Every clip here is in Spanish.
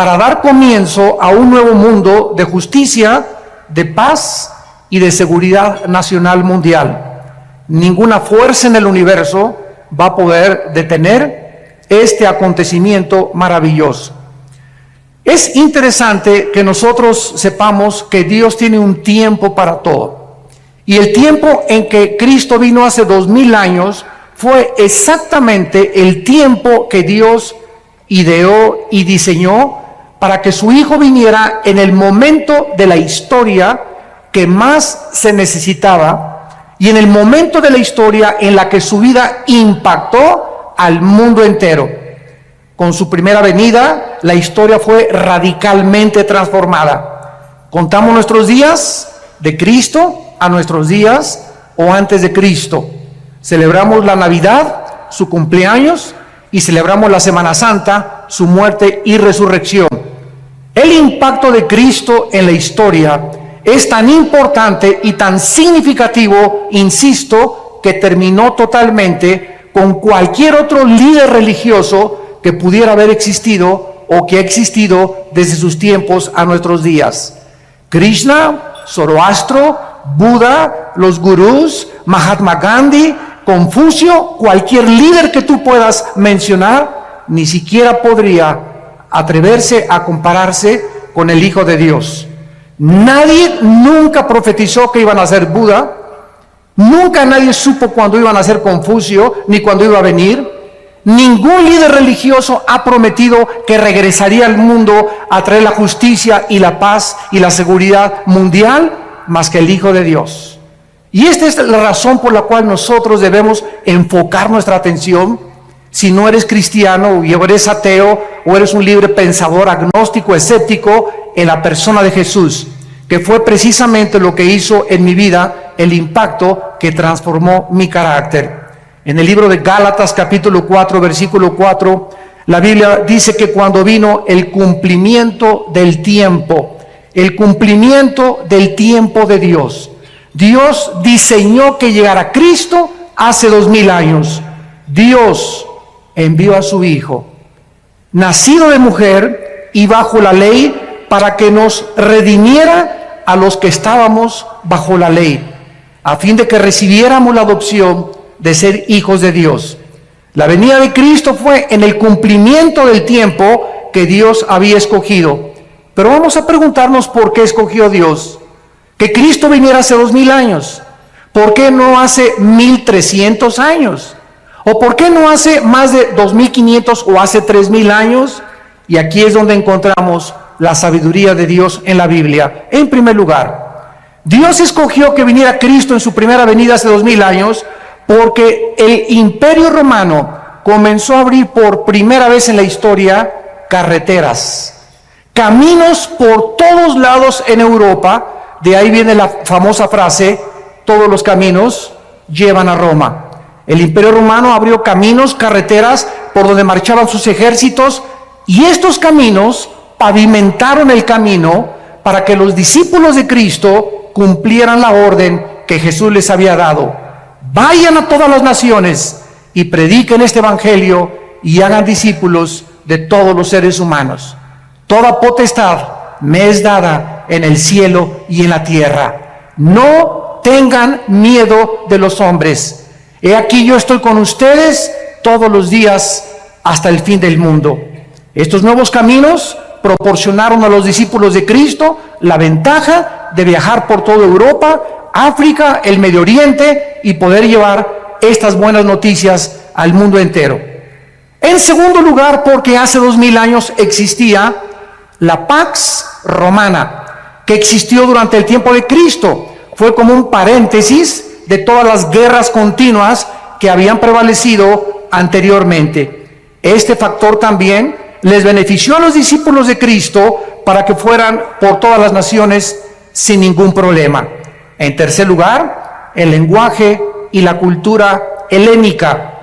para dar comienzo a un nuevo mundo de justicia, de paz y de seguridad nacional mundial. Ninguna fuerza en el universo va a poder detener este acontecimiento maravilloso. Es interesante que nosotros sepamos que Dios tiene un tiempo para todo. Y el tiempo en que Cristo vino hace 2000 años fue exactamente el tiempo que Dios ideó y diseñó para que su Hijo viniera en el momento de la historia que más se necesitaba y en el momento de la historia en la que su vida impactó al mundo entero. Con su primera venida, la historia fue radicalmente transformada. Contamos nuestros días de Cristo a nuestros días o antes de Cristo. Celebramos la Navidad, su cumpleaños, y celebramos la Semana Santa, su muerte y resurrección. El impacto de Cristo en la historia es tan importante y tan significativo, insisto, que terminó totalmente con cualquier otro líder religioso que pudiera haber existido o que ha existido desde sus tiempos a nuestros días. Krishna, Zoroastro, Buda, los gurús, Mahatma Gandhi, Confucio, cualquier líder que tú puedas mencionar, ni siquiera podría atreverse a compararse con el Hijo de Dios. Nadie nunca profetizó que iban a ser Buda, nunca nadie supo cuándo iban a ser Confucio, ni cuándo iba a venir. Ningún líder religioso ha prometido que regresaría al mundo a traer la justicia y la paz y la seguridad mundial más que el Hijo de Dios. Y esta es la razón por la cual nosotros debemos enfocar nuestra atención. Si no eres cristiano o eres ateo o eres un libre pensador, agnóstico, escéptico, en la persona de Jesús, que fue precisamente lo que hizo en mi vida el impacto que transformó mi carácter. En el libro de Gálatas capítulo 4, versículo 4, la Biblia dice que cuando vino el cumplimiento del tiempo de Dios, Dios diseñó que llegara Cristo hace 2000 años. Dios envió a su Hijo, nacido de mujer y bajo la ley, para que nos redimiera a los que estábamos bajo la ley, a fin de que recibiéramos la adopción de ser hijos de Dios. La venida de Cristo fue en el cumplimiento del tiempo que Dios había escogido. Pero vamos a preguntarnos por qué escogió Dios que Cristo viniera hace 2000 años. ¿Por qué no hace 1300 años? ¿O por qué no hace más de 2500 o hace 3000 años? Y aquí es donde encontramos la sabiduría de Dios en la Biblia. En primer lugar, Dios escogió que viniera Cristo en su primera venida hace 2000 años porque el Imperio Romano comenzó a abrir por primera vez en la historia carreteras, caminos por todos lados en Europa. De ahí viene la famosa frase, todos los caminos llevan a Roma. El Imperio Romano abrió caminos, carreteras por donde marchaban sus ejércitos, y estos caminos pavimentaron el camino para que los discípulos de Cristo cumplieran la orden que Jesús les había dado. Vayan a todas las naciones y prediquen este evangelio y hagan discípulos de todos los seres humanos. Toda potestad me es dada en el cielo y en la tierra. No tengan miedo de los hombres. He aquí yo estoy con ustedes todos los días hasta el fin del mundo. Estos nuevos caminos proporcionaron a los discípulos de Cristo la ventaja de viajar por toda Europa, África, el Medio Oriente y poder llevar estas buenas noticias al mundo entero. En segundo lugar, porque hace 2000 años existía la Pax Romana, que existió durante el tiempo de Cristo. Fue como un paréntesis de todas las guerras continuas que habían prevalecido anteriormente. Este factor también les benefició a los discípulos de Cristo para que fueran por todas las naciones sin ningún problema. En tercer lugar, el lenguaje y la cultura helénica.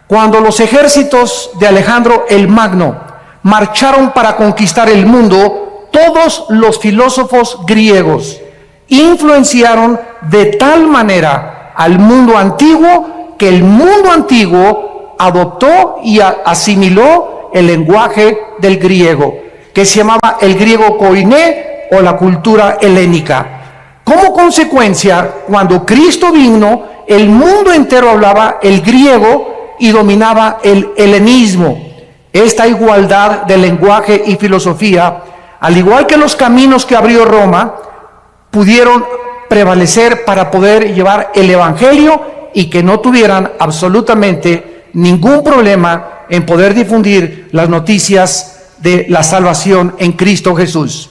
Cuando los ejércitos de Alejandro el Magno marcharon para conquistar el mundo, todos los filósofos griegos influenciaron de tal manera al mundo antiguo que el mundo antiguo adoptó y asimiló el lenguaje del griego. que se llamaba el griego koiné o la cultura helénica. Como consecuencia, cuando Cristo vino, el mundo entero hablaba el griego y dominaba el helenismo. Esta igualdad de lenguaje y filosofía, al igual que los caminos que abrió Roma, pudieron prevalecer para poder llevar el evangelio y que no tuvieran absolutamente ningún problema en poder difundir las noticias de la salvación en Cristo Jesús.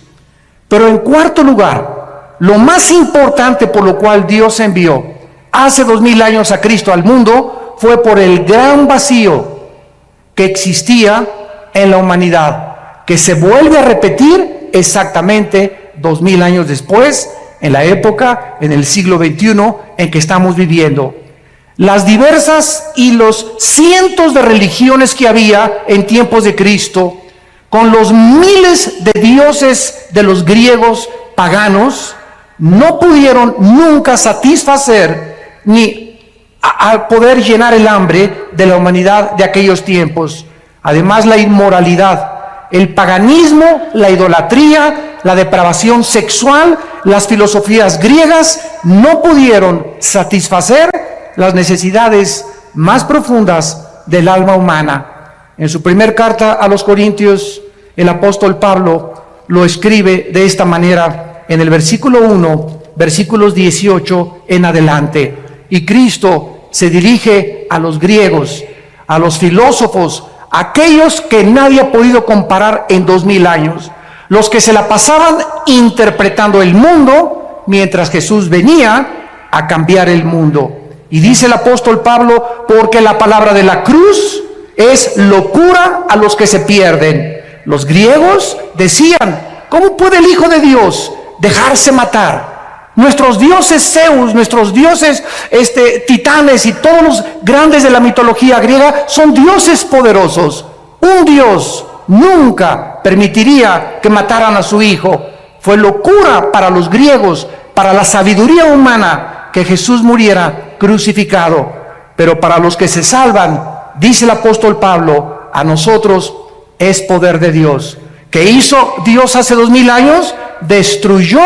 Pero en cuarto lugar, lo más importante por lo cual Dios envió hace 2000 años a Cristo al mundo fue por el gran vacío que existía en la humanidad, que se vuelve a repetir exactamente 2000 años después, en la época, en el siglo XXI en que estamos viviendo. Las diversas y los cientos de religiones que había en tiempos de Cristo, con los miles de dioses de los griegos paganos, no pudieron nunca satisfacer ni a poder llenar el hambre de la humanidad de aquellos tiempos. Además, la inmoralidad, el paganismo, la idolatría, la depravación sexual, las filosofías griegas no pudieron satisfacer las necesidades más profundas del alma humana. En su primer carta a los Corintios, el apóstol Pablo lo escribe de esta manera en el versículo 1, versículos 18 en adelante. Y Cristo se dirige a los griegos, a los filósofos, aquellos que nadie ha podido comparar en 2000 años, los que se la pasaban interpretando el mundo, mientras Jesús venía a cambiar el mundo. Y dice el apóstol Pablo, porque la palabra de la cruz es locura a los que se pierden. Los griegos decían, ¿cómo puede el Hijo de Dios dejarse matar? Nuestros dioses Zeus, nuestros dioses titanes y todos los grandes de la mitología griega son dioses poderosos. Un Dios nunca permitiría que mataran a su Hijo. Fue locura para los griegos, para la sabiduría humana, que Jesús muriera crucificado. Pero para los que se salvan, dice el apóstol Pablo, a nosotros es poder de Dios. ¿Qué hizo Dios hace 2000 años? Destruyó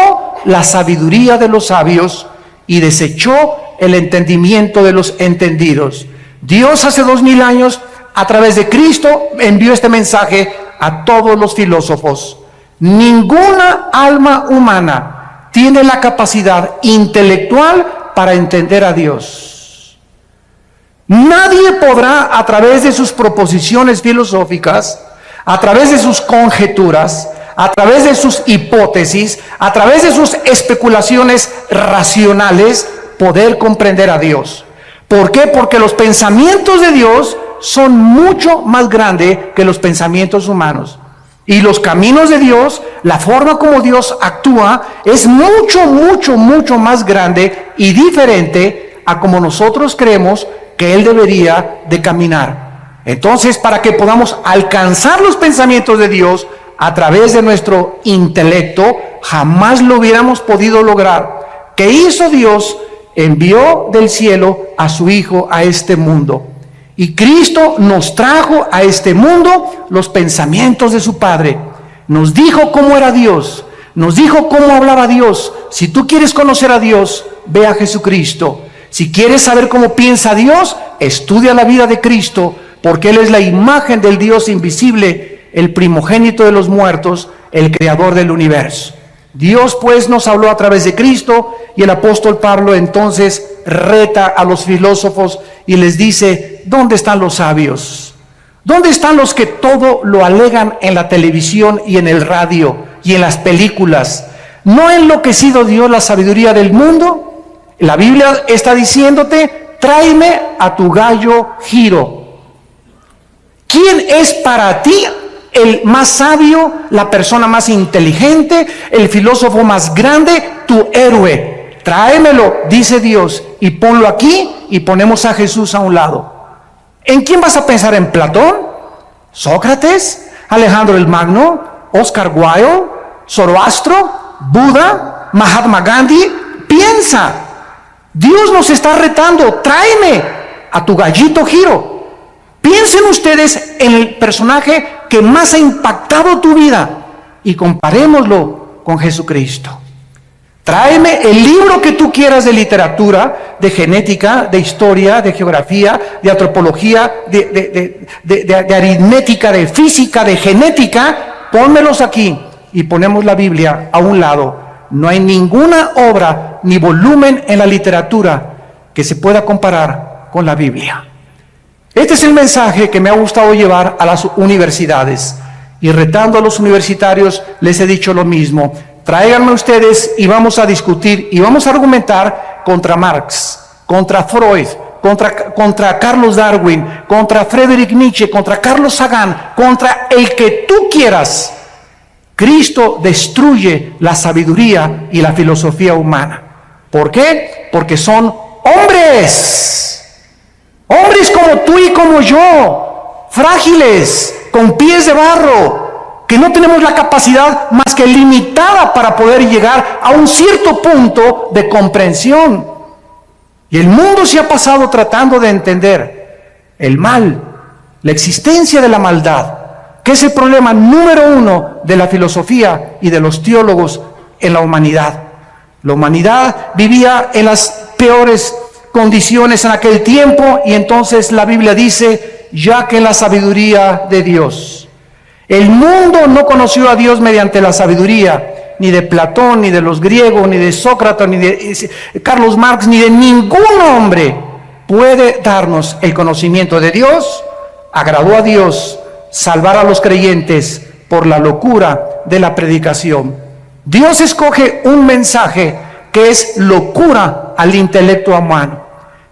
la sabiduría de los sabios y desechó el entendimiento de los entendidos. Dios hace 2000 años, a través de Cristo, envió este mensaje a todos los filósofos. Ninguna alma humana tiene la capacidad intelectual para entender a Dios. Nadie podrá, a través de sus proposiciones filosóficas, a través de sus conjeturas, a través de sus hipótesis, a través de sus especulaciones racionales, poder comprender a Dios. ¿Por qué? Porque los pensamientos de Dios son mucho más grandes que los pensamientos humanos. Y los caminos de Dios, la forma como Dios actúa, es mucho, mucho, mucho más grande y diferente a como nosotros creemos que Él debería de caminar. Entonces, para que podamos alcanzar los pensamientos de Dios a través de nuestro intelecto, jamás lo hubiéramos podido lograr. ¿Qué hizo Dios? Envió del cielo a su Hijo a este mundo. Y Cristo nos trajo a este mundo los pensamientos de su Padre. Nos dijo cómo era Dios. Nos dijo cómo hablaba Dios. Si tú quieres conocer a Dios, ve a Jesucristo. Si quieres saber cómo piensa Dios, estudia la vida de Cristo, porque Él es la imagen del Dios invisible, el primogénito de los muertos, el creador del universo. Dios pues nos habló a través de Cristo, y el apóstol Pablo entonces reta a los filósofos y les dice, ¿dónde están los sabios? ¿Dónde están los que todo lo alegan en la televisión y en el radio y en las películas? ¿No ha enloquecido Dios la sabiduría del mundo? La Biblia está diciéndote, tráeme a tu gallo Giro. ¿Quién es para ti el más sabio, la persona más inteligente, el filósofo más grande, tu héroe? Tráemelo, dice Dios, y ponlo aquí, y ponemos a Jesús a un lado. ¿En quién vas a pensar? ¿En Platón? ¿Sócrates? ¿Alejandro el Magno? ¿Oscar Wilde? ¿Zoroastro? ¿Buda? ¿Mahatma Gandhi? Piensa. Dios nos está retando, tráeme a tu gallito Giro. Piensen ustedes en el personaje que más ha impactado tu vida. y comparémoslo con Jesucristo. Tráeme el libro que tú quieras de literatura, de genética, de historia, de geografía, de antropología, de aritmética, de física, de genética. Pónmelos aquí y ponemos la Biblia a un lado. No hay ninguna obra ni volumen en la literatura que se pueda comparar con la Biblia. Este es el mensaje que me ha gustado llevar a las universidades. Y retando a los universitarios les he dicho lo mismo. Tráiganme ustedes y vamos a discutir y vamos a argumentar contra Marx, contra Freud, contra Carlos Darwin, contra Friedrich Nietzsche, contra Carlos Sagan, contra el que tú quieras. Cristo destruye la sabiduría y la filosofía humana. ¿Por qué? Porque son hombres. Hombres como tú y como yo, frágiles, con pies de barro, que no tenemos la capacidad más que limitada para poder llegar a un cierto punto de comprensión. Y el mundo se ha pasado tratando de entender el mal, la existencia de la maldad, que es el problema número uno de la filosofía y de los teólogos en la humanidad. La humanidad vivía en las peores condiciones en aquel tiempo y entonces la Biblia dice, ya que la sabiduría de Dios. El mundo no conoció a Dios mediante la sabiduría, ni de Platón, ni de los griegos, ni de Sócrates, ni de Carlos Marx, ni de ningún hombre puede darnos el conocimiento de Dios. Agradó a Dios salvar a los creyentes por la locura de la predicación. Dios escoge un mensaje que es locura al intelecto humano.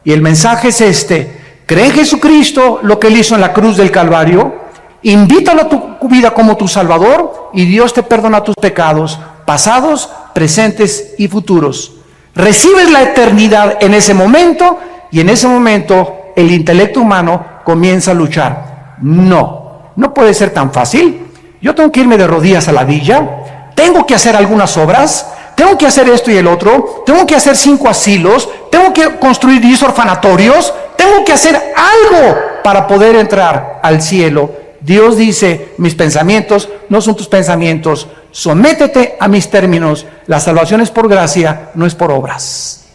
Y el mensaje es este: cree en Jesucristo, lo que Él hizo en la cruz del Calvario, invítalo a tu vida como tu Salvador y Dios te perdona tus pecados, pasados, presentes y futuros. Recibes la eternidad en ese momento y en ese momento el intelecto humano comienza a luchar. No puede ser tan fácil. Yo tengo que irme de rodillas a la villa, tengo que hacer algunas obras, tengo que hacer esto y el otro, tengo que hacer 5 asilos, tengo que construir 10 orfanatorios, tengo que hacer algo para poder entrar al cielo. Dios dice, mis pensamientos no son tus pensamientos, sométete a mis términos, la salvación es por gracia, no es por obras.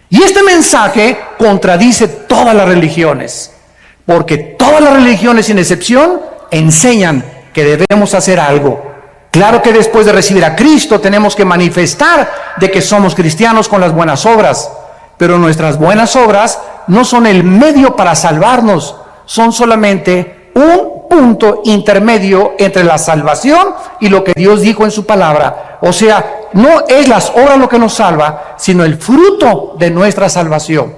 Y este mensaje contradice todas las religiones, porque todas las religiones sin excepción enseñan que debemos hacer algo. Claro que después de recibir a Cristo tenemos que manifestar de que somos cristianos con las buenas obras, pero nuestras buenas obras no son el medio para salvarnos, son solamente un punto intermedio entre la salvación y lo que Dios dijo en su palabra. O sea, no es las obras lo que nos salva, sino el fruto de nuestra salvación.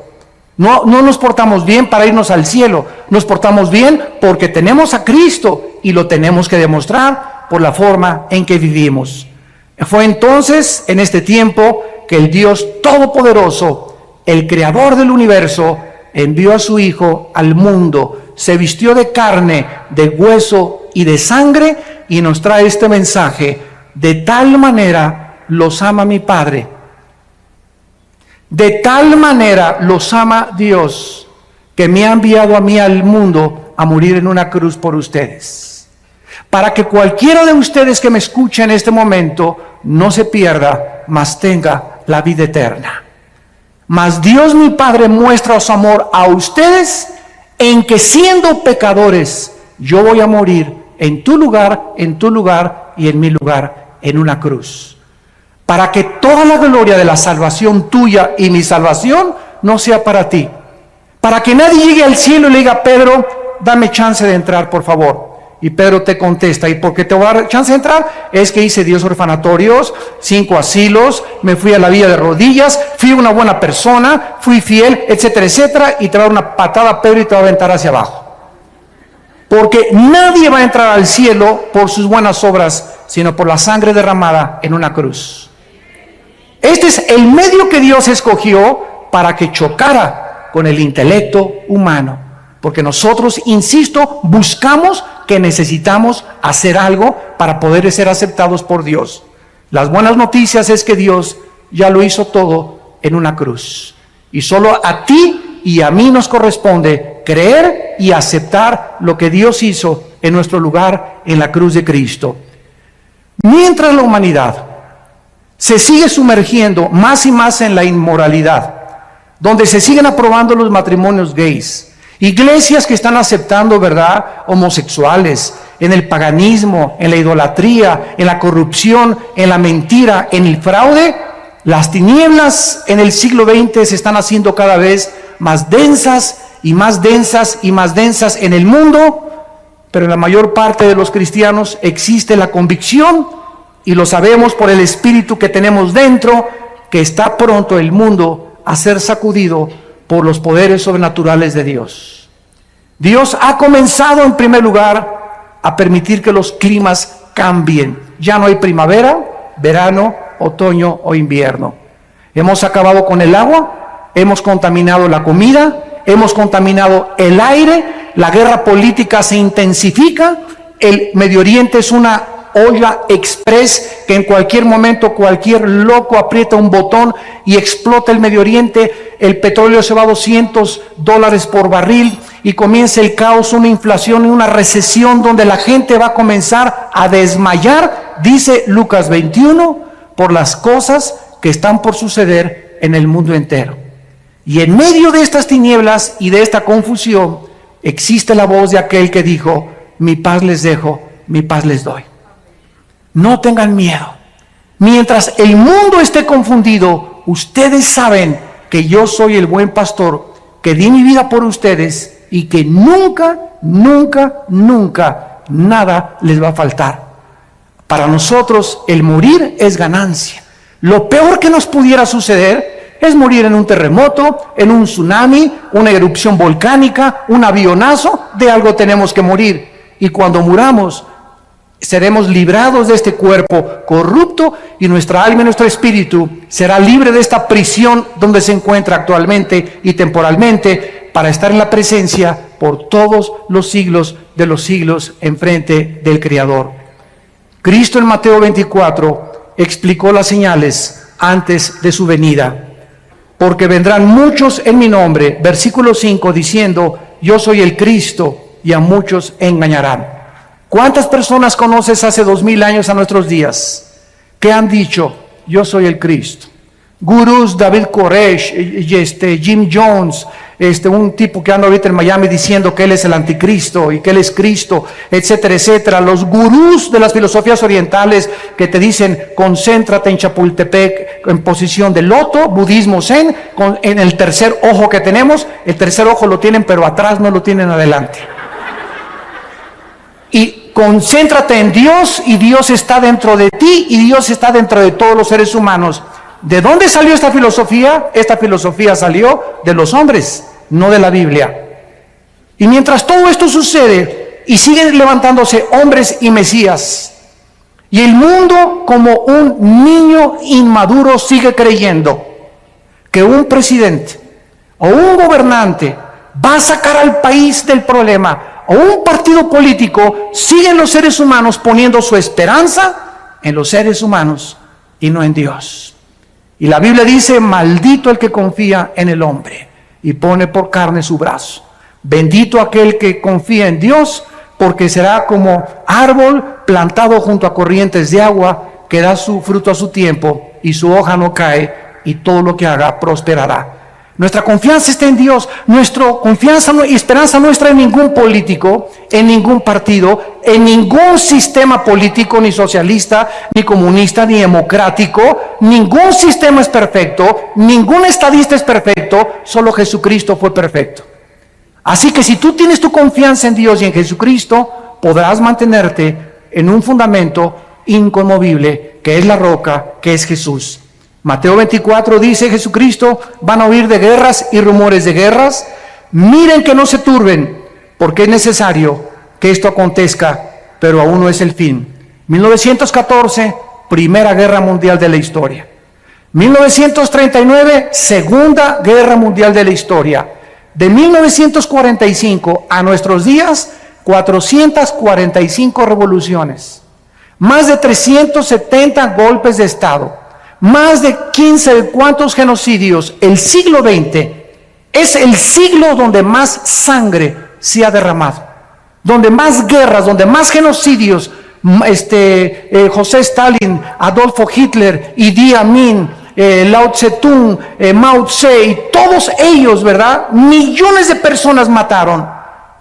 No nos portamos bien para irnos al cielo, nos portamos bien porque tenemos a Cristo y lo tenemos que demostrar por la forma en que vivimos. Fue entonces, en este tiempo, que el Dios Todopoderoso, el Creador del universo, envió a su Hijo al mundo, se vistió de carne, de hueso y de sangre y nos trae este mensaje: de tal manera los ama mi Padre, de tal manera los ama Dios, que me ha enviado a mí al mundo a morir en una cruz por ustedes, para que cualquiera de ustedes que me escuche en este momento no se pierda, mas tenga la vida eterna. Mas Dios mi Padre muestra su amor a ustedes en que siendo pecadores yo voy a morir en tu lugar y en mi lugar en una cruz, para que toda la gloria de la salvación tuya y mi salvación no sea para ti, para que nadie llegue al cielo y le diga: Pedro, dame chance de entrar, por favor. Y Pedro te contesta: ¿y por qué te voy a dar chance de entrar? Es que hice 10 orfanatorios, 5 asilos, me fui a la villa de rodillas, fui una buena persona, fui fiel, etcétera, etcétera, y te va a dar una patada, Pedro, y te va a aventar hacia abajo. Porque nadie va a entrar al cielo por sus buenas obras, sino por la sangre derramada en una cruz. Este es el medio que Dios escogió para que chocara con el intelecto humano. Porque nosotros, insisto, buscamos que necesitamos hacer algo para poder ser aceptados por Dios. Las buenas noticias es que Dios ya lo hizo todo en una cruz. Y solo a ti y a mí nos corresponde creer y aceptar lo que Dios hizo en nuestro lugar en la cruz de Cristo. Mientras la humanidad se sigue sumergiendo más y más en la inmoralidad, donde se siguen aprobando los matrimonios gays, iglesias que están aceptando, ¿verdad?, homosexuales, en el paganismo, en la idolatría, en la corrupción, en la mentira, en el fraude, las tinieblas en el siglo XX se están haciendo cada vez más densas y más densas y más densas en el mundo, pero en la mayor parte de los cristianos existe la convicción, y lo sabemos por el espíritu que tenemos dentro, que está pronto el mundo a ser sacudido por los poderes sobrenaturales de Dios. Dios ha comenzado en primer lugar a permitir que los climas cambien. Ya no hay primavera, verano, otoño o invierno. Hemos acabado con el agua, hemos contaminado la comida, hemos contaminado el aire, la guerra política se intensifica, el Medio Oriente es una olla express que en cualquier momento cualquier loco aprieta un botón y explota el Medio Oriente, el petróleo se va a $200 por barril y comienza el caos, una inflación y una recesión donde la gente va a comenzar a desmayar, dice Lucas 21, por las cosas que están por suceder en el mundo entero. Y en medio de estas tinieblas y de esta confusión existe la voz de aquel que dijo: mi paz les dejo, mi paz les doy. No tengan miedo. Mientras el mundo esté confundido, ustedes saben que yo soy el buen pastor, que di mi vida por ustedes y que nunca, nunca, nunca nada les va a faltar. Para nosotros el morir es ganancia. Lo peor que nos pudiera suceder es morir en un terremoto, en un tsunami, una erupción volcánica, un avionazo. De algo tenemos que morir. Y cuando muramos, seremos librados de este cuerpo corrupto y nuestra alma y nuestro espíritu será libre de esta prisión donde se encuentra actualmente y temporalmente, para estar en la presencia por todos los siglos de los siglos enfrente del Creador. Cristo en Mateo 24 explicó las señales antes de su venida. Porque vendrán muchos en mi nombre, versículo 5, diciendo: yo soy el Cristo, y a muchos engañarán. ¿Cuántas personas conoces hace 2000 años a nuestros días que han dicho: yo soy el Cristo? Gurús, David Koresh, Jim Jones, un tipo que anda ahorita en Miami diciendo que él es el anticristo y que él es Cristo, etcétera, etcétera. Los gurús de las filosofías orientales que te dicen: concéntrate en Chapultepec en posición de loto, budismo zen, en el tercer ojo que tenemos. El tercer ojo lo tienen, pero atrás no lo tienen adelante. Y concéntrate en Dios, y Dios está dentro de ti, y Dios está dentro de todos los seres humanos. ¿De dónde salió esta filosofía? Esta filosofía salió de los hombres, no de la Biblia. Y mientras todo esto sucede, y siguen levantándose hombres y mesías, y el mundo como un niño inmaduro sigue creyendo que un presidente o un gobernante va a sacar al país del problema, o un partido político, siguen los seres humanos poniendo su esperanza en los seres humanos y no en Dios. Y la Biblia dice: maldito el que confía en el hombre y pone por carne su brazo. Bendito aquel que confía en Dios, porque será como árbol plantado junto a corrientes de agua, que da su fruto a su tiempo y su hoja no cae, y todo lo que haga prosperará. Nuestra confianza está en Dios. Nuestra confianza y esperanza no está en ningún político, en ningún partido, en ningún sistema político, ni socialista, ni comunista, ni democrático. Ningún sistema es perfecto, ningún estadista es perfecto, solo Jesucristo fue perfecto. Así que si tú tienes tu confianza en Dios y en Jesucristo, podrás mantenerte en un fundamento inconmovible, que es la roca, que es Jesús. Mateo 24 dice Jesucristo: van a oír de guerras y rumores de guerras. Miren que no se turben, porque es necesario que esto acontezca, pero aún no es el fin. 1914, Primera Guerra Mundial de la historia. 1939, Segunda Guerra Mundial de la historia. De 1945 a nuestros días, 445 revoluciones, más de 370 golpes de Estado, más de 15 de cuantos genocidios. El siglo XX es el siglo donde más sangre se ha derramado, donde más guerras, donde más genocidios, José Stalin, Adolfo Hitler, Idi Amin, Lao Tse-tung, Mao Tse, y todos ellos, ¿verdad? Millones de personas mataron,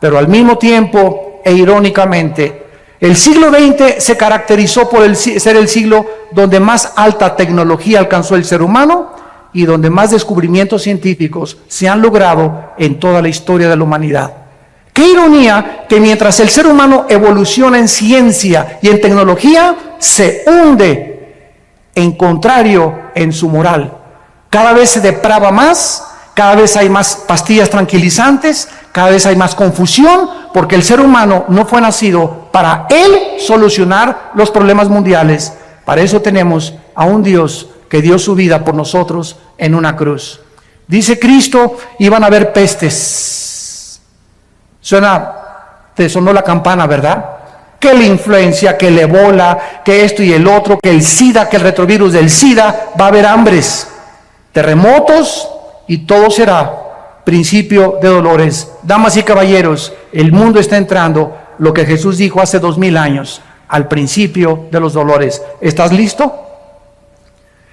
pero al mismo tiempo e irónicamente, el siglo XX se caracterizó por ser el siglo donde más alta tecnología alcanzó el ser humano y donde más descubrimientos científicos se han logrado en toda la historia de la humanidad. Qué ironía que mientras el ser humano evoluciona en ciencia y en tecnología, se hunde en contrario en su moral. Cada vez se deprava más, cada vez hay más pastillas tranquilizantes, cada vez hay más confusión, porque el ser humano no fue nacido para él solucionar los problemas mundiales. Para eso tenemos a un Dios que dio su vida por nosotros en una cruz. Dice Cristo, iban a haber pestes. Te sonó la campana, ¿verdad? Que la influencia, que el ébola, que esto y el otro, que el SIDA, que el retrovirus del SIDA, va a haber hambres, terremotos y todo será principio de dolores. Damas y caballeros, el mundo está entrando lo que Jesús dijo hace 2000 años, al principio de los dolores. ¿Estás listo?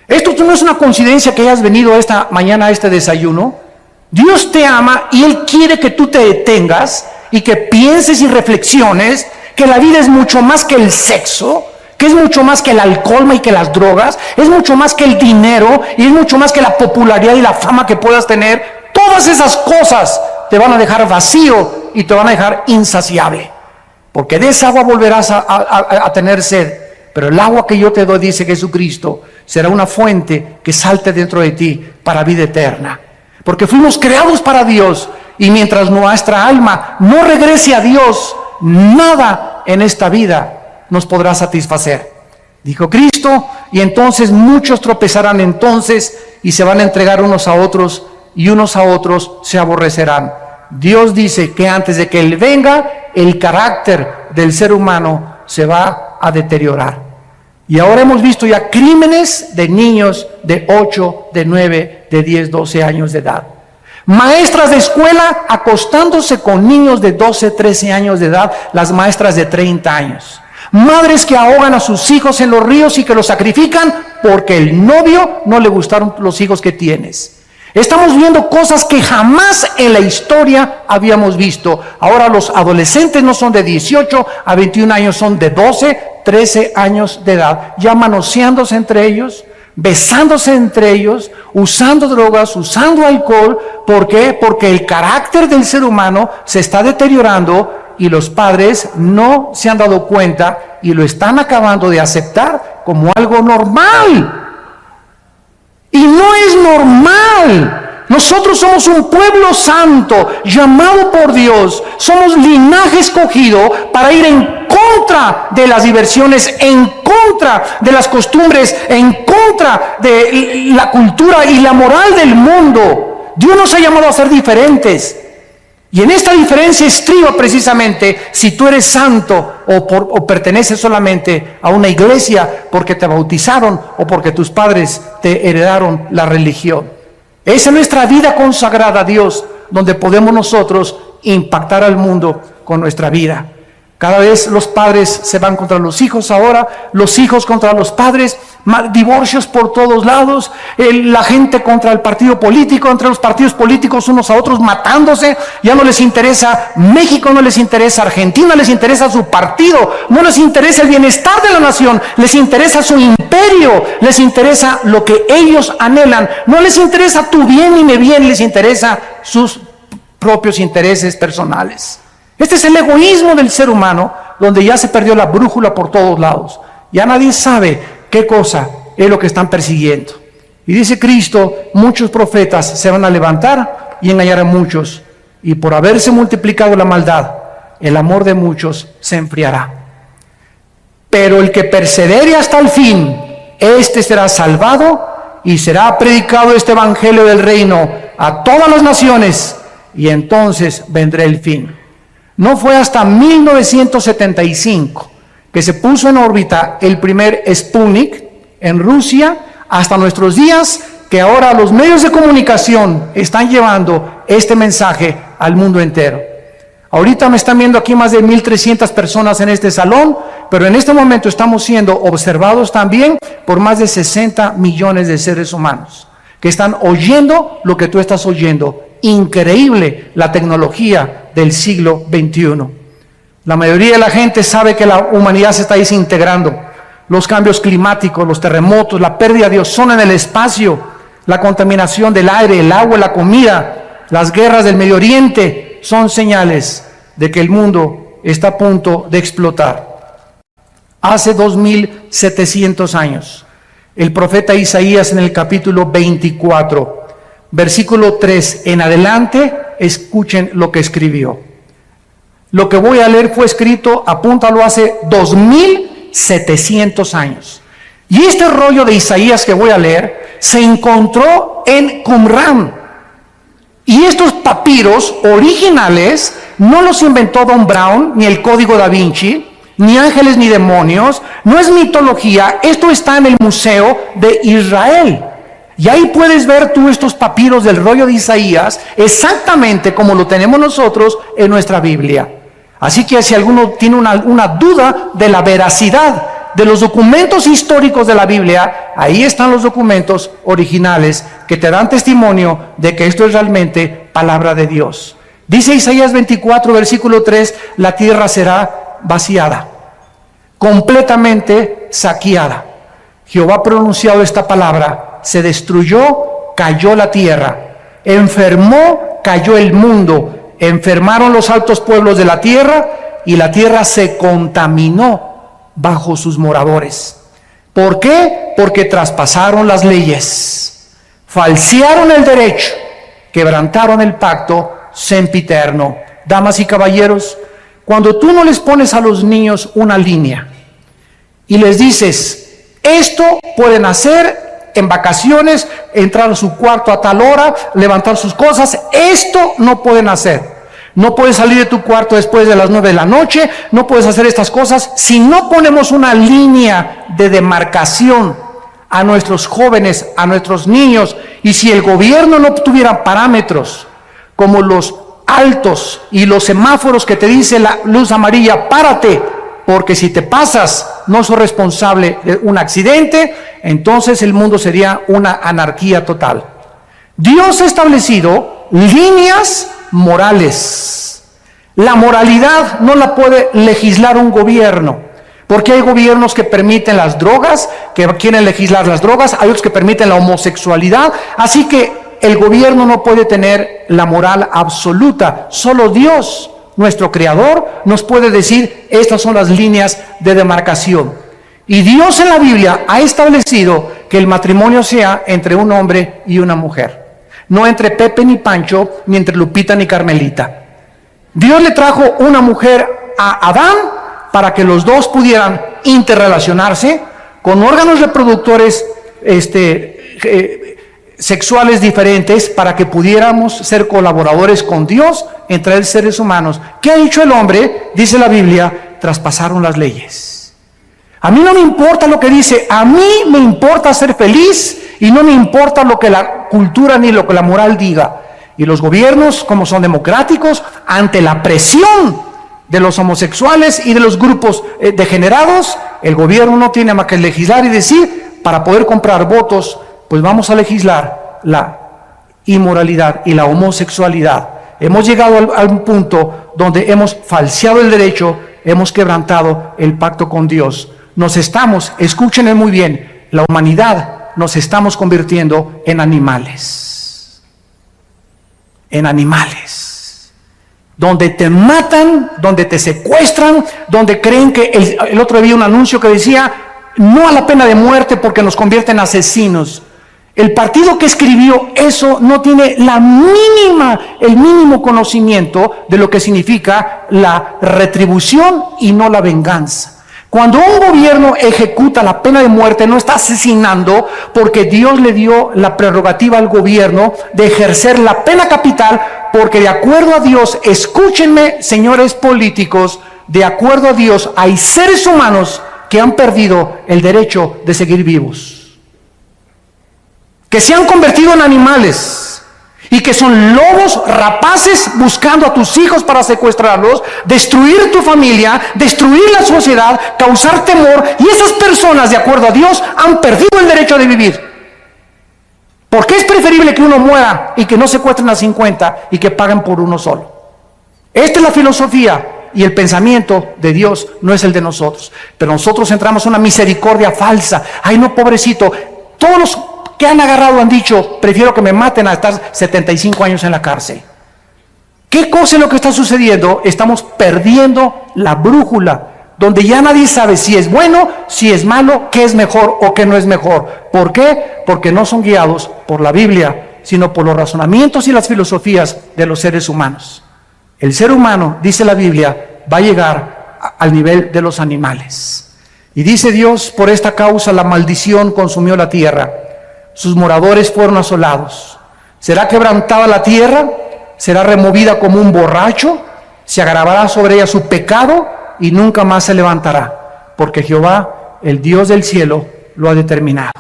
Esto no es una coincidencia que hayas venido esta mañana a este desayuno. Dios te ama y Él quiere que tú te detengas y que pienses y reflexiones que la vida es mucho más que el sexo, que es mucho más que el alcohol y que las drogas, es mucho más que el dinero y es mucho más que la popularidad y la fama que puedas tener. Todas esas cosas te van a dejar vacío y te van a dejar insaciable, porque de esa agua volverás a tener sed, pero el agua que yo te doy, dice Jesucristo, será una fuente que salte dentro de ti para vida eterna, porque fuimos creados para Dios, y mientras nuestra alma no regrese a Dios, nada en esta vida nos podrá satisfacer, dijo Cristo. Y entonces muchos tropezarán entonces y se van a entregar unos a otros, y unos a otros se aborrecerán. Dios dice que antes de que Él venga, el carácter del ser humano se va a deteriorar. Y ahora hemos visto ya crímenes de niños de 8, de 9, de 10, 12 años de edad. Maestras de escuela acostándose con niños de 12, 13 años de edad, las maestras de 30 años. Madres que ahogan a sus hijos en los ríos y que los sacrifican porque el novio no le gustaron los hijos que tienes. Estamos viendo cosas que jamás en la historia habíamos visto. Ahora los adolescentes no son de 18 a 21 años, son de 12, 13 años de edad, ya manoseándose entre ellos, besándose entre ellos, usando drogas, usando alcohol. ¿Por qué? Porque el carácter del ser humano se está deteriorando y los padres no se han dado cuenta y lo están acabando de aceptar como algo normal. Y no es normal. Nosotros somos un pueblo santo, llamado por Dios. Somos linaje escogido para ir en contra de las diversiones, en contra de las costumbres, en contra de la cultura y la moral del mundo. Dios nos ha llamado a ser diferentes. Y en esta diferencia estriba precisamente si tú eres santo o perteneces solamente a una iglesia porque te bautizaron o porque tus padres te heredaron la religión. Esa es nuestra vida consagrada a Dios, donde podemos nosotros impactar al mundo con nuestra vida. Cada vez los padres se van contra los hijos ahora, los hijos contra los padres, divorcios por todos lados, la gente contra el partido político, entre los partidos políticos unos a otros matándose. Ya no les interesa México, no les interesa Argentina, les interesa su partido, no les interesa el bienestar de la nación, les interesa su imperio, les interesa lo que ellos anhelan, no les interesa tu bien ni mi bien, les interesa sus propios intereses personales. Este es el egoísmo del ser humano, donde ya se perdió la brújula por todos lados. Ya nadie sabe qué cosa es lo que están persiguiendo. Y dice Cristo, muchos profetas se van a levantar y engañar a muchos. Y por haberse multiplicado la maldad, el amor de muchos se enfriará. Pero el que persevere hasta el fin, este será salvado y será predicado este evangelio del reino a todas las naciones, y entonces vendrá el fin. No fue hasta 1975 que se puso en órbita el primer Sputnik en Rusia, hasta nuestros días, que ahora los medios de comunicación están llevando este mensaje al mundo entero. Ahorita me están viendo aquí más de 1,300 personas en este salón, pero en este momento estamos siendo observados también por más de 60 millones de seres humanos que están oyendo lo que tú estás oyendo. Increíble la tecnología del siglo XXI. La mayoría de la gente sabe que la humanidad se está desintegrando. Los cambios climáticos, los terremotos, la pérdida de ozono en el espacio, la contaminación del aire, el agua, la comida, las guerras del Medio Oriente son señales de que el mundo está a punto de explotar. Hace 2700 años, el profeta Isaías en el capítulo 24, versículo 3 en adelante, escuchen lo que escribió. Lo que voy a leer fue escrito, apúntalo, hace 2700 años. Y este rollo de Isaías que voy a leer se encontró en Qumrán. Y estos papiros originales no los inventó Don Brown, ni el Código Da Vinci, ni ángeles ni demonios, no es mitología, esto está en el Museo de Israel. Y ahí puedes ver tú estos papiros del rollo de Isaías, exactamente como lo tenemos nosotros en nuestra Biblia. Así que si alguno tiene una duda de la veracidad de los documentos históricos de la Biblia, ahí están los documentos originales que te dan testimonio de que esto es realmente palabra de Dios. Dice Isaías 24, versículo 3, la tierra será vaciada, completamente saqueada. Jehová ha pronunciado esta palabra, se destruyó, cayó la tierra, enfermó, cayó el mundo, enfermaron los altos pueblos de la tierra y la tierra se contaminó bajo sus moradores. ¿Por qué? Porque traspasaron las leyes, falsearon el derecho, quebrantaron el pacto sempiterno. Damas y caballeros, cuando tú no les pones a los niños una línea y les dices, esto pueden hacer en vacaciones, entrar a su cuarto a tal hora, levantar sus cosas, esto no pueden hacer. No puedes salir de tu cuarto después de las 9 de la noche, no puedes hacer estas cosas. Si no ponemos una línea de demarcación a nuestros jóvenes, a nuestros niños, y si el gobierno no tuviera parámetros como los altos y los semáforos que te dice la luz amarilla, párate, porque si te pasas no sos responsable de un accidente, entonces el mundo sería una anarquía total. Dios ha establecido líneas morales. La moralidad no la puede legislar un gobierno, porque hay gobiernos que permiten las drogas, que quieren legislar las drogas, hay otros que permiten la homosexualidad, así que el gobierno no puede tener la moral absoluta. Solo Dios, nuestro Creador, nos puede decir, estas son las líneas de demarcación. Y Dios en la Biblia ha establecido que el matrimonio sea entre un hombre y una mujer, no entre Pepe ni Pancho, ni entre Lupita ni Carmelita. Dios le trajo una mujer a Adán para que los dos pudieran interrelacionarse con órganos reproductores sexuales diferentes, para que pudiéramos ser colaboradores con Dios entre seres humanos. ¿Qué ha hecho el hombre? Dice la Biblia, traspasaron las leyes. A mí no me importa lo que dice, a mí me importa ser feliz y no me importa lo que la cultura ni lo que la moral diga. Y los gobiernos, como son democráticos, ante la presión de los homosexuales y de los grupos degenerados, el gobierno no tiene más que legislar y decir, para poder comprar votos, pues vamos a legislar la inmoralidad y la homosexualidad. Hemos llegado a un punto donde hemos falseado el derecho, hemos quebrantado el pacto con Dios. Nos estamos, escúchenme muy bien, la humanidad nos estamos convirtiendo en animales. En animales. Donde te matan, donde te secuestran, donde creen que el otro día vi un anuncio que decía, no a la pena de muerte porque nos convierte en asesinos. El partido que escribió eso no tiene el mínimo conocimiento de lo que significa la retribución y no la venganza. Cuando un gobierno ejecuta la pena de muerte, no está asesinando, porque Dios le dio la prerrogativa al gobierno de ejercer la pena capital, porque de acuerdo a Dios, escúchenme, señores políticos, de acuerdo a Dios hay seres humanos que han perdido el derecho de seguir vivos, que se han convertido en animales y que son lobos rapaces buscando a tus hijos para secuestrarlos, destruir tu familia, destruir la sociedad, causar temor, y esas personas, de acuerdo a Dios, han perdido el derecho de vivir. Porque es preferible que uno muera y que no secuestren a 50 y que paguen por uno solo. Esta es la filosofía y el pensamiento de Dios, no es el de nosotros. Pero nosotros entramos en una misericordia falsa. Ay, no, pobrecito. Todos los que han agarrado han dicho, prefiero que me maten a estar 75 años en la cárcel. ¿Qué cosa es lo que está sucediendo? Estamos perdiendo la brújula, donde ya nadie sabe si es bueno, si es malo, qué es mejor o qué no es mejor. ¿Por qué? Porque no son guiados por la Biblia, sino por los razonamientos y las filosofías de los seres humanos. El ser humano, dice la Biblia, va a llegar al nivel de los animales. Y dice Dios, por esta causa la maldición consumió la tierra. Sus moradores fueron asolados. ¿Será quebrantada la tierra? ¿Será removida como un borracho? ¿Se agravará sobre ella su pecado? Y nunca más se levantará, porque Jehová, el Dios del cielo, lo ha determinado.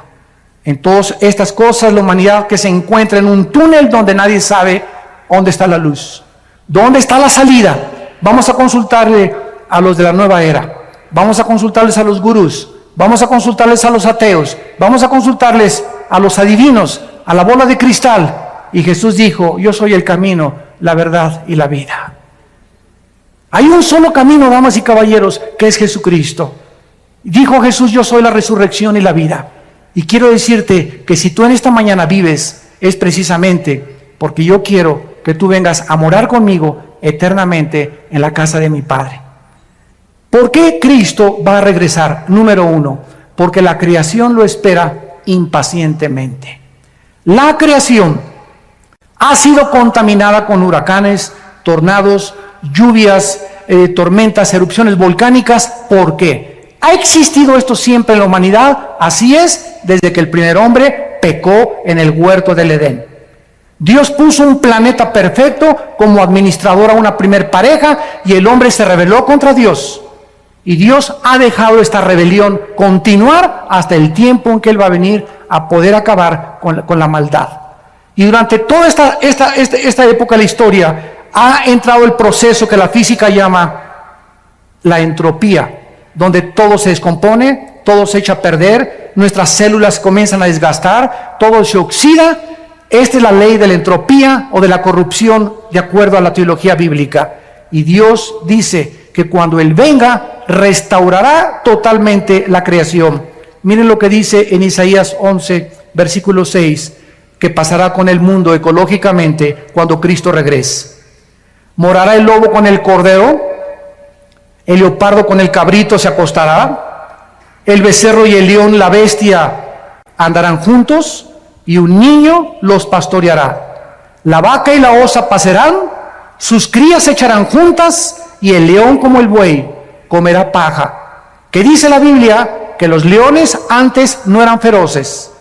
En todas estas cosas, la humanidad que se encuentra en un túnel donde nadie sabe dónde está la luz, dónde está la salida. Vamos a consultarle a los de la nueva era, vamos a consultarles a los gurús, vamos a consultarles a los ateos, vamos a consultarles a los adivinos, a la bola de cristal. Y Jesús dijo, yo soy el camino, la verdad y la vida. Hay un solo camino, damas y caballeros, que es Jesucristo. Dijo Jesús, yo soy la resurrección y la vida. Y quiero decirte que si tú en esta mañana vives, es precisamente porque yo quiero que tú vengas a morar conmigo eternamente en la casa de mi Padre. ¿Por qué Cristo va a regresar? Número uno, porque la creación lo espera impacientemente. La creación ha sido contaminada con huracanes, tornados, lluvias, tormentas, erupciones volcánicas. ¿Por qué? ¿Ha existido esto siempre en la humanidad? Así es, desde que el primer hombre pecó en el huerto del Edén. Dios puso un planeta perfecto como administrador a una primer pareja y el hombre se rebeló contra Dios. Y Dios ha dejado esta rebelión continuar hasta el tiempo en que Él va a venir a poder acabar con la maldad. Y durante toda esta época de la historia ha entrado el proceso que la física llama la entropía, donde todo se descompone, todo se echa a perder, nuestras células comienzan a desgastar, todo se oxida. Esta es la ley de la entropía o de la corrupción de acuerdo a la teología bíblica. Y Dios dice que cuando Él venga, restaurará totalmente la creación. Miren lo que dice en Isaías 11, versículo 6, que pasará con el mundo ecológicamente cuando Cristo regrese. Morará el lobo con el cordero, el leopardo con el cabrito se acostará, el becerro y el león, la bestia, andarán juntos, y un niño los pastoreará. La vaca y la osa pasarán, sus crías se echarán juntas, y el león como el buey comerá paja. ¿Qué dice la Biblia? Que los leones antes no eran feroces.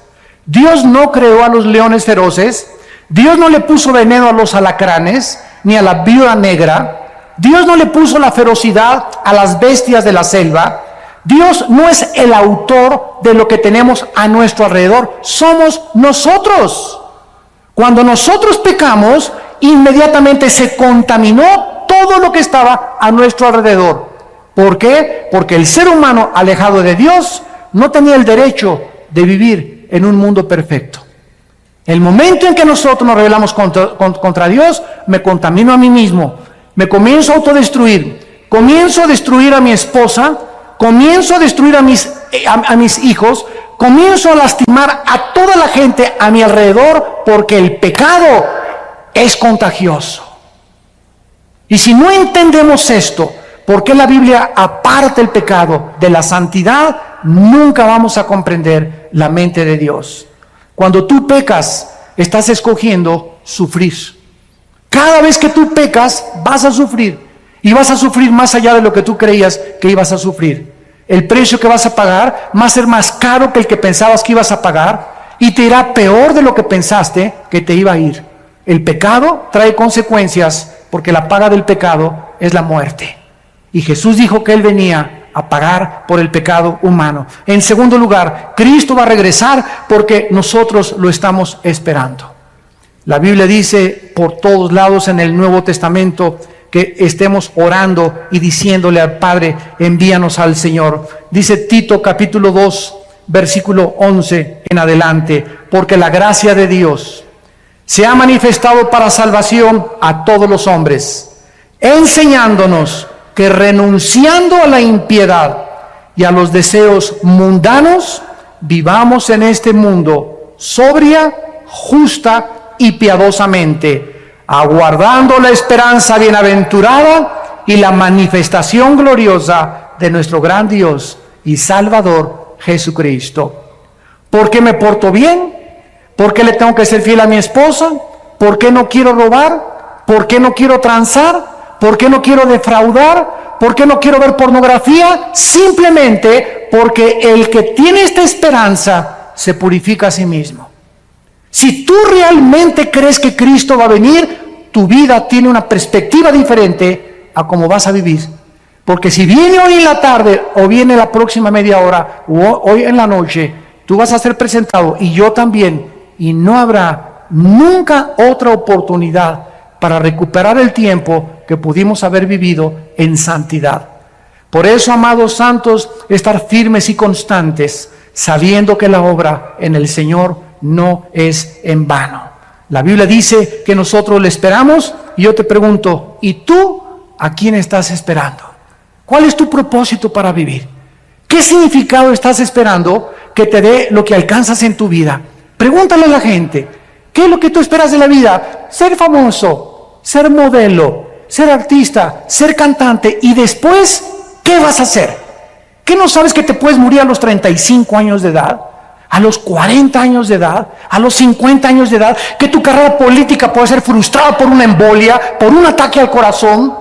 Dios no creó a los leones feroces, Dios no le puso veneno a los alacranes, ni a la viuda negra. Dios no le puso la ferocidad a las bestias de la selva. Dios no es el autor de lo que tenemos a nuestro alrededor, somos nosotros. Cuando nosotros pecamos, inmediatamente se contaminó todo lo que estaba a nuestro alrededor. ¿Por qué? Porque el ser humano alejado de Dios no tenía el derecho de vivir en un mundo perfecto. El momento en que nosotros nos rebelamos contra Dios, me contamino a mí mismo, me comienzo a autodestruir, comienzo a destruir a mi esposa, comienzo a destruir a mis hijos, comienzo a lastimar a toda la gente a mi alrededor, porque el pecado es contagioso. Y si no entendemos esto, ¿por qué la Biblia aparta el pecado de la santidad? Nunca vamos a comprender la mente de Dios. Cuando tú pecas, estás escogiendo sufrir. Cada vez que tú pecas, vas a sufrir. Y vas a sufrir más allá de lo que tú creías que ibas a sufrir. El precio que vas a pagar va a ser más caro que el que pensabas que ibas a pagar. Y te irá peor de lo que pensaste que te iba a ir. El pecado trae consecuencias, porque la paga del pecado es la muerte. Y Jesús dijo que Él venía a pagar por el pecado humano. En segundo lugar, Cristo va a regresar porque nosotros lo estamos esperando. La Biblia dice por todos lados en el Nuevo Testamento que estemos orando y diciéndole al Padre, envíanos al Señor. Dice Tito capítulo 2, versículo 11 en adelante, porque la gracia de Dios se ha manifestado para salvación a todos los hombres, enseñándonos que renunciando a la impiedad y a los deseos mundanos, vivamos en este mundo sobria, justa y piadosamente, aguardando la esperanza bienaventurada y la manifestación gloriosa de nuestro gran Dios y Salvador Jesucristo. ¿Por qué me porto bien? ¿Por qué le tengo que ser fiel a mi esposa? ¿Por qué no quiero robar? ¿Por qué no quiero transar? ¿Por qué no quiero defraudar? ¿Por qué no quiero ver pornografía? Simplemente porque el que tiene esta esperanza se purifica a sí mismo. Si tú realmente crees que Cristo va a venir, tu vida tiene una perspectiva diferente a cómo vas a vivir. Porque si viene hoy en la tarde o viene la próxima media hora o hoy en la noche, tú vas a ser presentado y yo también, y no habrá nunca otra oportunidad para recuperar el tiempo que pudimos haber vivido en santidad. Por eso, amados santos, estar firmes y constantes, sabiendo que la obra en el Señor no es en vano. La Biblia dice que nosotros le esperamos, y yo te pregunto, ¿y tú a quién estás esperando? ¿Cuál es tu propósito para vivir? ¿Qué significado estás esperando que te dé lo que alcanzas en tu vida? Pregúntale a la gente, ¿qué es lo que tú esperas de la vida? Ser famoso, ser modelo, ser artista, ser cantante, y después, ¿qué vas a hacer? ¿Qué no sabes que te puedes morir a los 35 años de edad? A los 40 años de edad, a los 50 años de edad, que tu carrera política puede ser frustrada por una embolia, por un ataque al corazón,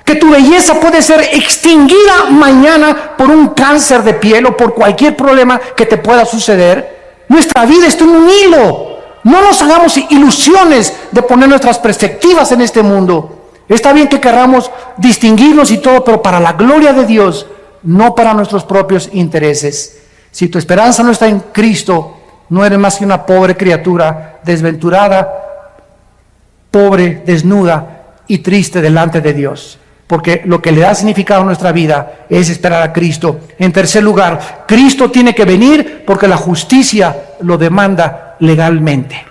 que tu belleza puede ser extinguida mañana por un cáncer de piel o por cualquier problema que te pueda suceder. Nuestra vida está en un hilo. No nos hagamos ilusiones de poner nuestras perspectivas en este mundo. Está bien que queramos distinguirnos y todo, pero para la gloria de Dios, no para nuestros propios intereses. Si tu esperanza no está en Cristo, no eres más que una pobre criatura, desventurada, pobre, desnuda y triste delante de Dios. Porque lo que le da significado a nuestra vida es esperar a Cristo. En tercer lugar, Cristo tiene que venir porque la justicia lo demanda legalmente.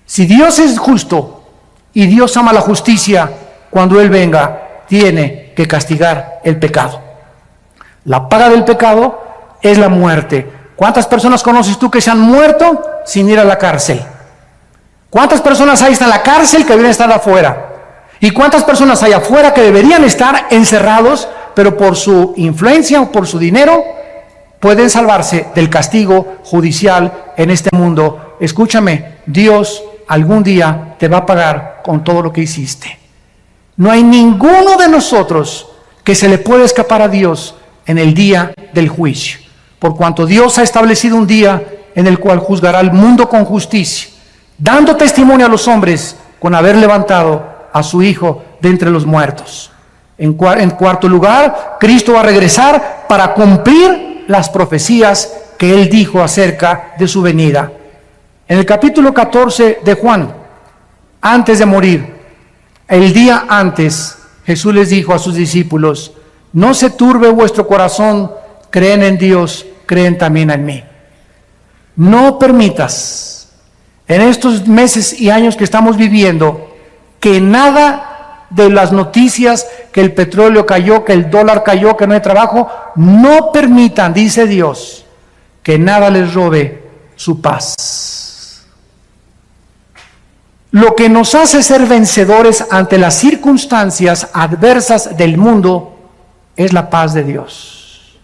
Si Dios es justo y Dios ama la justicia, cuando Él venga, tiene que castigar el pecado. La paga del pecado es la muerte. ¿Cuántas personas conoces tú que se han muerto sin ir a la cárcel? ¿Cuántas personas hay en la cárcel que deberían estar afuera? ¿Y cuántas personas hay afuera que deberían estar encerrados, pero por su influencia o por su dinero pueden salvarse del castigo judicial en este mundo? Escúchame, Dios algún día te va a pagar con todo lo que hiciste. No hay ninguno de nosotros que se le pueda escapar a Dios en el día del juicio, por cuanto Dios ha establecido un día en el cual juzgará al mundo con justicia, dando testimonio a los hombres con haber levantado a su Hijo de entre los muertos. En cuarto lugar, Cristo va a regresar para cumplir las profecías que Él dijo acerca de su venida. En el capítulo 14 de Juan, antes de morir, el día antes, Jesús les dijo a sus discípulos: no se turbe vuestro corazón, creen en Dios, creen también en mí. No permitas en estos meses y años que estamos viviendo que nada de las noticias, que el petróleo cayó, que el dólar cayó, que no hay trabajo, no permitan, dice Dios, que nada les robe su paz. Lo que nos hace ser vencedores ante las circunstancias adversas del mundo es la paz de Dios.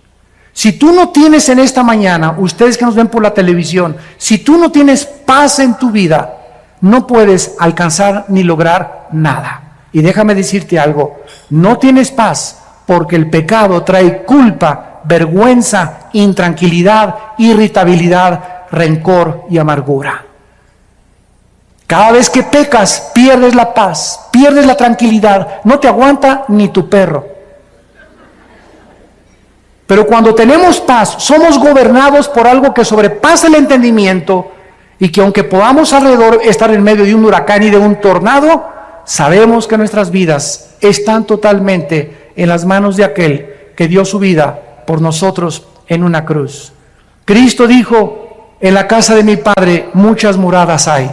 Si tú no tienes en esta mañana, ustedes que nos ven por la televisión, si tú no tienes paz en tu vida, no puedes alcanzar ni lograr nada. Y déjame decirte algo, no tienes paz porque el pecado trae culpa, vergüenza, intranquilidad, irritabilidad, rencor y amargura. Cada vez que pecas, pierdes la paz, pierdes la tranquilidad, no te aguanta ni tu perro. Pero cuando tenemos paz, somos gobernados por algo que sobrepasa el entendimiento, y que aunque podamos alrededor estar en medio de un huracán y de un tornado, sabemos que nuestras vidas están totalmente en las manos de aquel que dio su vida por nosotros en una cruz. Cristo dijo: en la casa de mi Padre muchas moradas hay.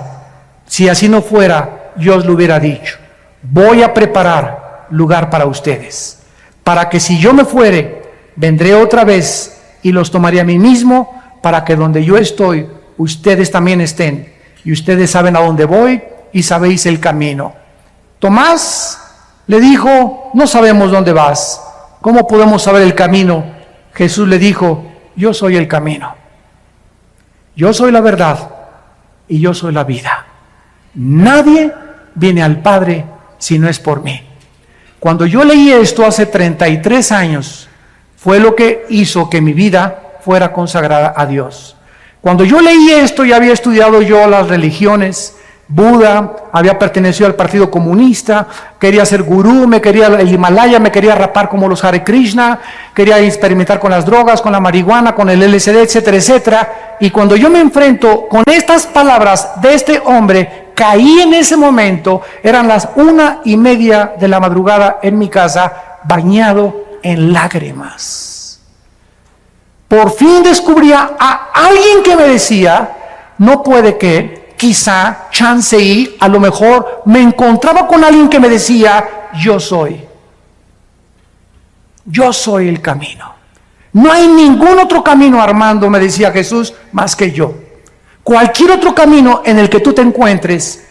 Si así no fuera, yo os lo hubiera dicho. Voy a preparar lugar para ustedes, para que si yo me fuere, vendré otra vez y los tomaré a mí mismo, para que donde yo estoy, ustedes también estén. Y ustedes saben a dónde voy y sabéis el camino. Tomás le dijo: no sabemos dónde vas. ¿Cómo podemos saber el camino? Jesús le dijo: yo soy el camino. Yo soy la verdad y yo soy la vida. Nadie viene al Padre si no es por mí. Cuando yo leí esto hace 33 años, fue lo que hizo que mi vida fuera consagrada a Dios. Cuando yo leí esto, ya había estudiado yo las religiones, Buda, había pertenecido al Partido Comunista, quería ser gurú, me quería el Himalaya, me quería rapar como los Hare Krishna, quería experimentar con las drogas, con la marihuana, con el LSD, etcétera, etcétera. Y cuando yo me enfrento con estas palabras de este hombre, caí en ese momento. Eran las 1:30 de la madrugada en mi casa, bañado en lágrimas. Por fin descubría a alguien que me decía: no puede que, quizá, chance y, a lo mejor me encontraba con alguien que me decía: yo soy el camino. No hay ningún otro camino, Armando, me decía Jesús, más que yo. Cualquier otro camino en el que tú te encuentres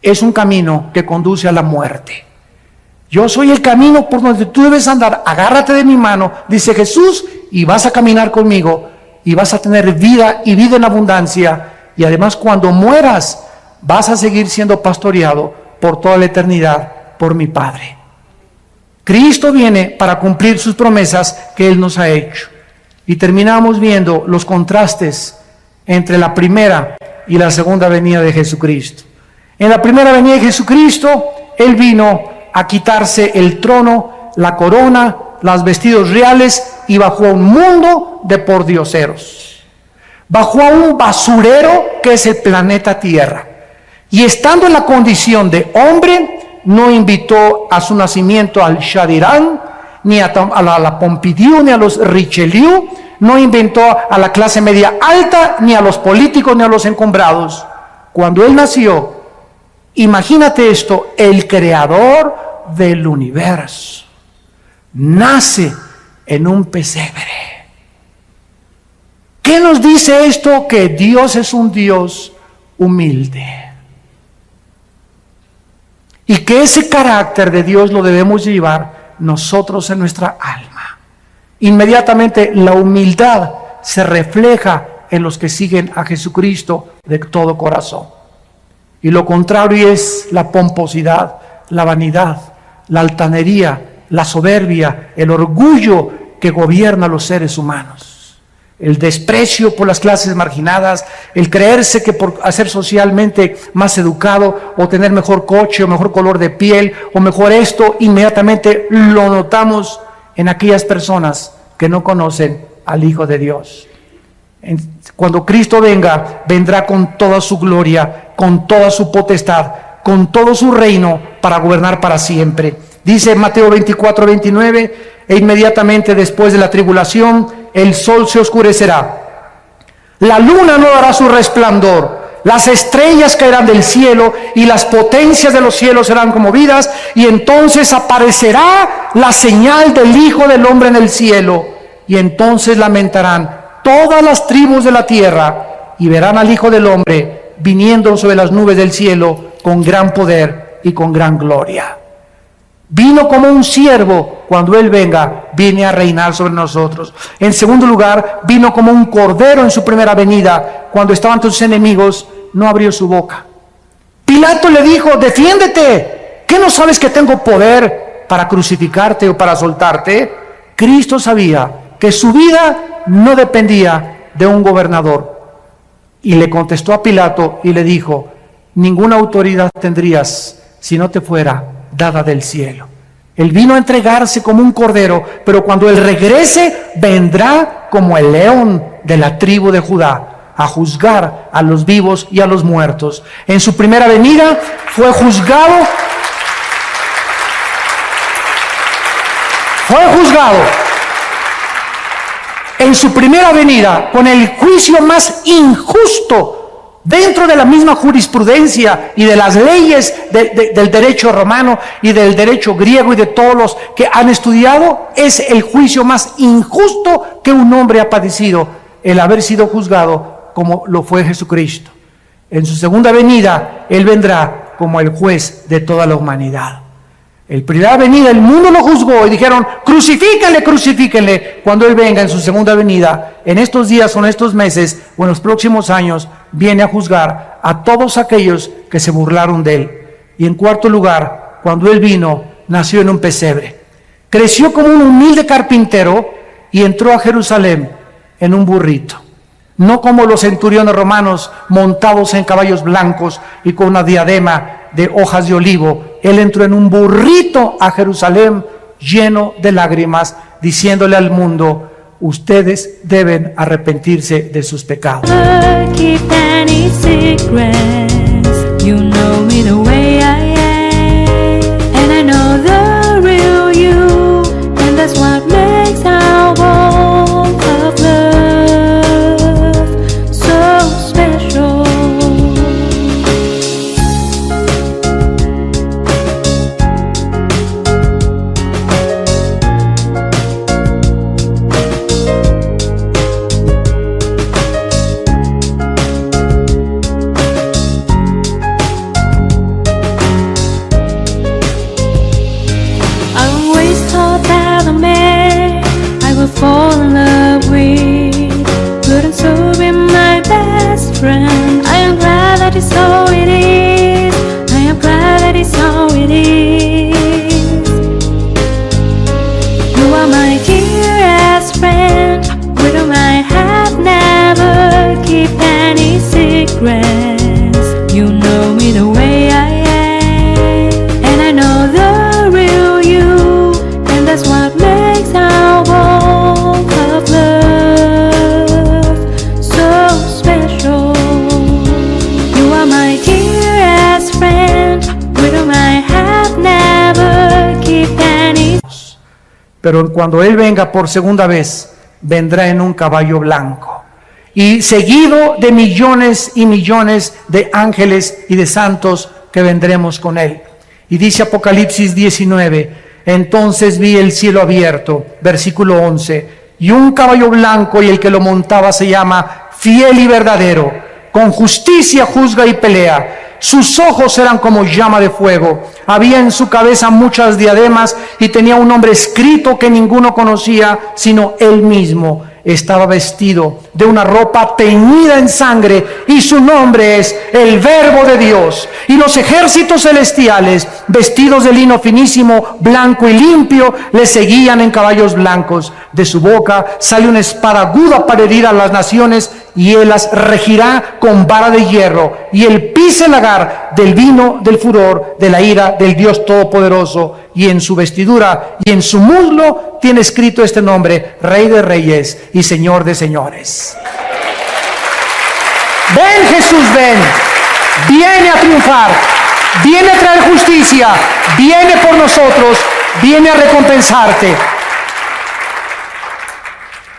es un camino que conduce a la muerte. Yo soy el camino por donde tú debes andar. Agárrate de mi mano, dice Jesús, y vas a caminar conmigo y vas a tener vida y vida en abundancia. Y además, cuando mueras, vas a seguir siendo pastoreado por toda la eternidad por mi Padre. Cristo viene para cumplir sus promesas que Él nos ha hecho. Y terminamos viendo los contrastes entre la primera y la segunda venida de Jesucristo. En la primera venida de Jesucristo, Él vino a quitarse el trono, la corona, los vestidos reales y bajó a un mundo de pordioseros. Bajó a un basurero que es el planeta Tierra. Y estando en la condición de hombre, no invitó a su nacimiento al Chadirán, ni a la Pompidou, ni a los Richelieu, no inventó a la clase media alta, ni a los políticos, ni a los encumbrados. Cuando Él nació, imagínate esto, el creador del universo nace en un pesebre. ¿Qué nos dice esto? Que Dios es un Dios humilde. Y que ese carácter de Dios lo debemos llevar nosotros en nuestra alma. Inmediatamente la humildad se refleja en los que siguen a Jesucristo de todo corazón. Y lo contrario es la pomposidad, la vanidad, la altanería, la soberbia, el orgullo que gobierna a los seres humanos. El desprecio por las clases marginadas, el creerse que por ser socialmente más educado o tener mejor coche o mejor color de piel o mejor esto, inmediatamente lo notamos en aquellas personas que no conocen al Hijo de Dios. Cuando Cristo venga, vendrá con toda su gloria, con toda su potestad, con todo su reino para gobernar para siempre. Dice Mateo 24:29, e inmediatamente después de la tribulación, el sol se oscurecerá, la luna no dará su resplandor, las estrellas caerán del cielo y las potencias de los cielos serán conmovidas, y entonces aparecerá la señal del Hijo del Hombre en el cielo, y entonces lamentarán todas las tribus de la tierra y verán al Hijo del Hombre viniendo sobre las nubes del cielo con gran poder y con gran gloria. Vino como un siervo. Cuando Él venga, viene a reinar sobre nosotros. En segundo lugar, vino como un cordero en su primera venida. Cuando estaban sus enemigos, no abrió su boca. Pilato le dijo: defiéndete. ¿Qué no sabes que tengo poder para crucificarte o para soltarte? Cristo sabía que su vida no dependía de un gobernador. Y le contestó a Pilato y le dijo: ninguna autoridad tendrías si no te fuera dada del cielo. Él vino a entregarse como un cordero, pero cuando Él regrese, vendrá como el león de la tribu de Judá. a juzgar a los vivos y a los muertos. En su primera venida fue juzgado. En su primera venida con el juicio más injusto dentro de la misma jurisprudencia y de las leyes del derecho romano y del derecho griego y de todos los que han estudiado. Es el juicio más injusto que un hombre ha padecido, el haber sido juzgado como lo fue Jesucristo. En su segunda venida Él vendrá como el juez de toda la humanidad. En primera venida el mundo lo juzgó y dijeron: crucifíquenle, crucifíquenle. Cuando Él venga en su segunda venida, en estos días o en estos meses o en los próximos años, viene a juzgar a todos aquellos que se burlaron de Él. Y en cuarto lugar, cuando Él vino, nació en un pesebre. Creció como un humilde carpintero y entró a Jerusalén en un burrito. No como los centuriones romanos montados en caballos blancos y con una diadema de hojas de olivo. Él entró en un burrito a Jerusalén lleno de lágrimas, diciéndole al mundo: ustedes deben arrepentirse de sus pecados. Fall in love with, couldn't so be my best friend. I am glad that it's so it is. I am glad that it's so it is. You are my dearest friend, with whom I have never keep any secrets. You know me the way I am, and I know the real you, and that's what makes our walk of love so special. You are my dearest friend, with whom I have never keep any. Pero cuando Él venga por segunda vez, vendrá en un caballo blanco y seguido de millones y millones de ángeles y de santos que vendremos con Él. Y dice Apocalipsis 19: entonces vi el cielo abierto, versículo 11, y un caballo blanco, y el que lo montaba se llama Fiel y Verdadero, con justicia juzga y pelea. Sus ojos eran como llama de fuego, había en su cabeza muchas diademas y tenía un nombre escrito que ninguno conocía sino él mismo. Estaba vestido de una ropa teñida en sangre y su nombre es el Verbo de Dios. Y los ejércitos celestiales, vestidos de lino finísimo, blanco y limpio, le seguían en caballos blancos. De su boca sale una espada aguda para herir a las naciones, y él las regirá con vara de hierro, y él pisa el lagar del vino del furor de la ira del Dios Todopoderoso. Y en su vestidura y en su muslo tiene escrito este nombre: Rey de Reyes y Señor de Señores. Ven, Jesús, ven. Viene a triunfar, viene a traer justicia, viene por nosotros, viene a recompensarte.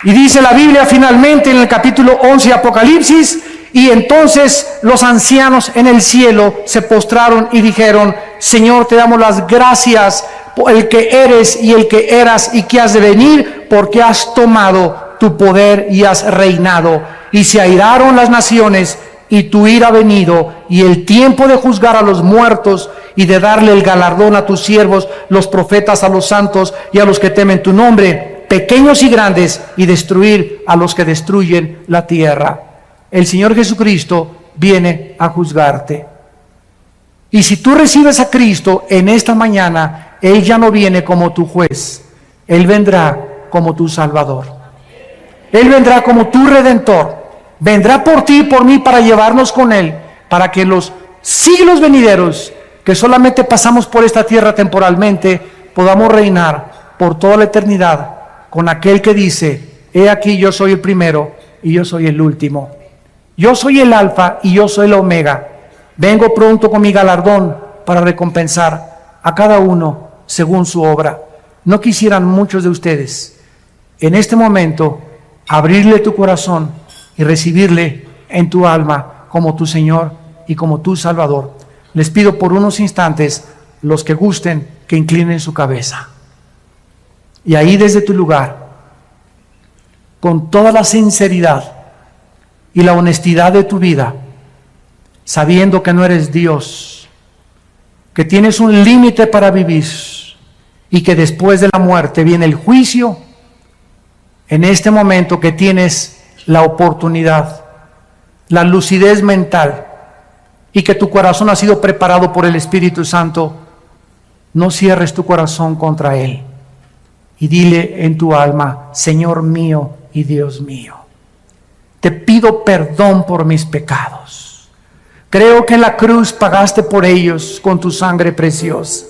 Y dice la Biblia finalmente en el capítulo 11 de Apocalipsis: y entonces los ancianos en el cielo se postraron y dijeron: Señor, te damos las gracias por el que eres y el que eras y que has de venir, porque has tomado tu poder y has reinado. Y se airaron las naciones, y tu ira ha venido, y el tiempo de juzgar a los muertos y de darle el galardón a tus siervos, los profetas, a los santos y a los que temen tu nombre, pequeños y grandes, y destruir a los que destruyen la tierra. El Señor Jesucristo viene a juzgarte. Y si tú recibes a Cristo en esta mañana, Él ya no viene como tu juez, Él vendrá como tu Salvador. Él vendrá como tu Redentor. Vendrá por ti y por mí para llevarnos con Él, para que los siglos venideros, que solamente pasamos por esta tierra temporalmente, podamos reinar por toda la eternidad con aquel que dice: he aquí yo soy el primero y yo soy el último. Yo soy el Alfa y yo soy el Omega. Vengo pronto con mi galardón para recompensar a cada uno según su obra. ¿No quisieran muchos de ustedes en este momento abrirle tu corazón y recibirle en tu alma como tu Señor y como tu Salvador? Les pido por unos instantes, los que gusten, que inclinen su cabeza. Y ahí desde tu lugar, con toda la sinceridad y la honestidad de tu vida, sabiendo que no eres Dios, que tienes un límite para vivir y que después de la muerte viene el juicio, en este momento que tienes la oportunidad, la lucidez mental y que tu corazón ha sido preparado por el Espíritu Santo, no cierres tu corazón contra Él y dile en tu alma: Señor mío y Dios mío, te pido perdón por mis pecados. Creo que en la cruz pagaste por ellos con tu sangre preciosa.